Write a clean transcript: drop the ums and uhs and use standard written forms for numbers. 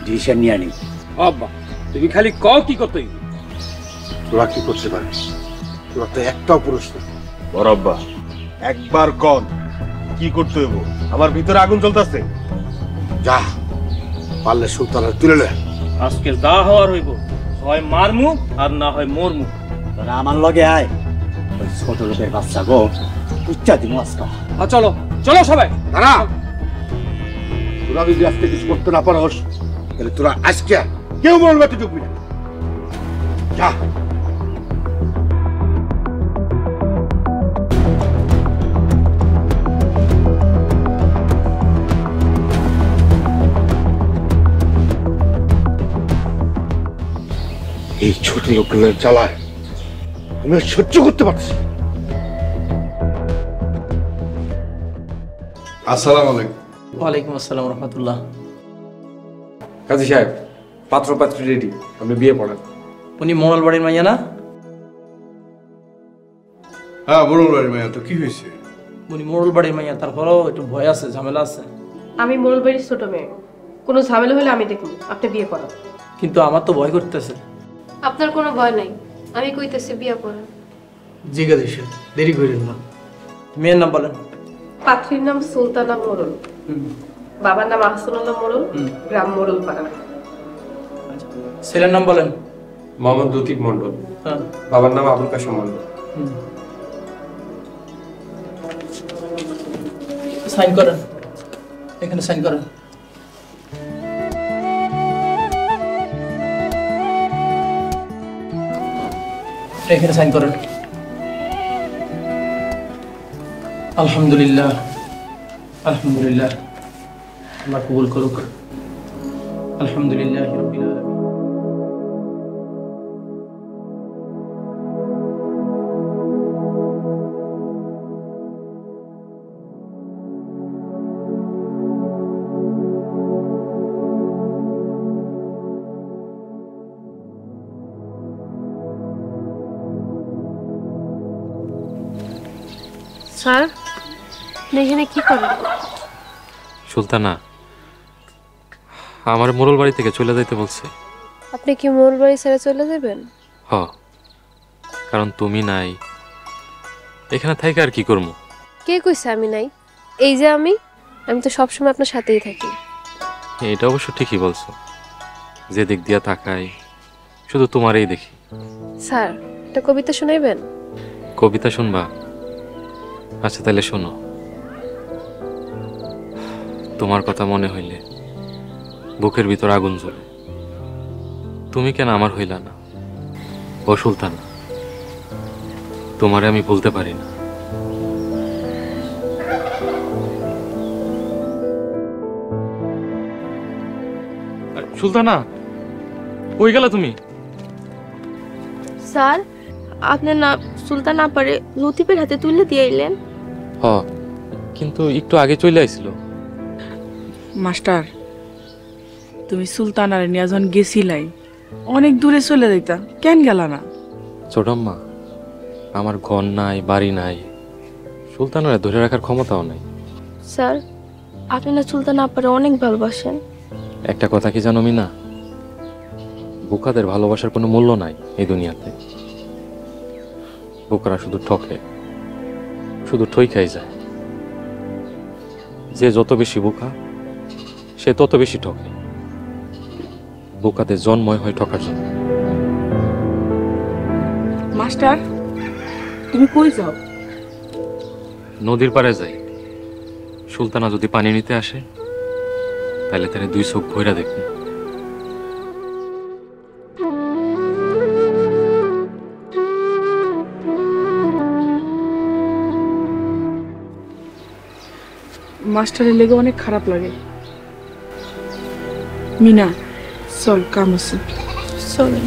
Decision নিয়ে আনি। আব্বা তুমি খালি কও কি করতে হইবে। তোরা কি করতে পারিস? তোরা তো একটাও পুরুষ না। বড় আব্বা একবার কন কি করতে হইব? আমার ভিতরে আগুন জ্বলতেছে। যা পারলে সুলতানের তুলে নে। আজকে যা হওয়ার হইব, হয় মারমু আর না হয় মরমু। তোরা আমার লগে আয়, ওই ছোট লোকের বাচ্চা গো উচ্চা দিমু আজকা। চলো চলো সবাই। দাঁড়া, তোরা যদি আজকে কিছু করতে না পারস তাহলে তোরা আজকে কেউ মরণ বাড়িতে ঢুকবি না। যা। এই ছোট লোকগুলোর জ্বালায় আমি সহ্য করতে পারছি। আসসালামু আলাইকুম। ওয়ালাইকুম আসসালাম রহমতুল্লাহ। কাজী সাহেব, পাত্র পাত্রী রেডি, আপনি বিয়ে পড়ান। উনি মোড়ল বাড়ির মাইয়া না? হ্যাঁ, মোড়ল বাড়ির মাইয়া। তো কি হয়েছে? উনি মোড়ল বাড়ির মাইয়া, তারপরেও একটু ভয় আছে, ঝামেলা আছে। আমি মোড়ল বাড়ির ছোট মেয়ে, কোনো ঝামেলা হলে আমি দেখব, আপনি বিয়ে করান। কিন্তু আমার তো ভয় করতেছে। আপনার কোনো ভয় নাই, আমি কইতেছি বিয়ে করান। জিজ্ঞাসা দিছে, দেরি করেন না। মেয়ের নাম বলেন। পাত্রীর নাম সুলতানা মোড়ল, বাবার নাম আহসানুল্লাহ মোড়ল, গ্রাম মোড়ল পাড়া। ছেলের নাম বলেন। মোহাম্মদ লতিফ মন্ডল, বাবার নাম আবুল কাসেম মন্ডল। সাইন করেন, এখানে সাইন করেন। এখানে সাইন করেন। আলহামদুলিল্লাহ, আলহামদুলিল্লাহ, আল্লাহ কবুল করুক। আলহামদুলিল্লাহ রাব্বিল আলামিন। স্যার, আপনি এখানে কি করেন? সুলতানা আমার মোড়ল বাড়ি থেকে চলে যাইতে বলছে। আপনি কি মোড়ল বাড়ি ছেড়ে চলে যাবেন? হ, কারণ তুমি নাই এখানে থাইকে আর কি করবো? কে কইছে আমি নাই? এই যে আমি তো সবসময় আপনার সাথেই থাকি। এটা অবশ্য ঠিকই বলছো, যে দিক দিয়া তাকাই শুধু তোমারই দেখি। স্যার, একটা কবিতা শোনাইবেন? কবিতা শুনবা? আচ্ছা তাহলে শোনো। তোমার কথা মনে হইলে বুকের ভিতর আগুন জ্বলে, তুমি কেন আমার হইলা না? ও সুলতানা, তোমারে আমি বলতে পারি না। সুলতানা, কই গেলা তুমি? স্যার, আপনার না সুলতান আপারে লতিফের হাতে তুলে দিয়ে এলেন। হ, কিন্তু একটু আগে চলে আইছিল। মাস্টার, তুমি সুলতানারে নিয়ে যখন গেছিলাই অনেক দূরে চলে যাইতা, কেন গেলা না? ছোটম্মা, আমার ঘর নাই, বাড়ি নাই, সুলতানারে ধরে রাখার ক্ষমতাও নাই। স্যার, আপনি না সুলতান আপারে অনেক ভালোবাসেন। একটা কথা কি জানো মিনা, বোকাদের ভালোবাসার কোনো মূল্য নাই এই দুনিয়াতে। বোকারা শুধু ঠকে, শুধু ঠই খাই যায়। যে যত বেশি বোকা সে তত বেশি ঠকে। বোকাদের জন্মই হয় ঠকার জন্য। মাস্টার, তুমি কই যাও? নদীর পাড়ে যাই। সুলতানা যদি পানি নিতে আসে তাহলে তারে দুই চোখ ভইরা দেখুন। মাস্টারের লেগে অনেক খারাপ লাগে। মিনা, চল, কাম আছে। চলেন।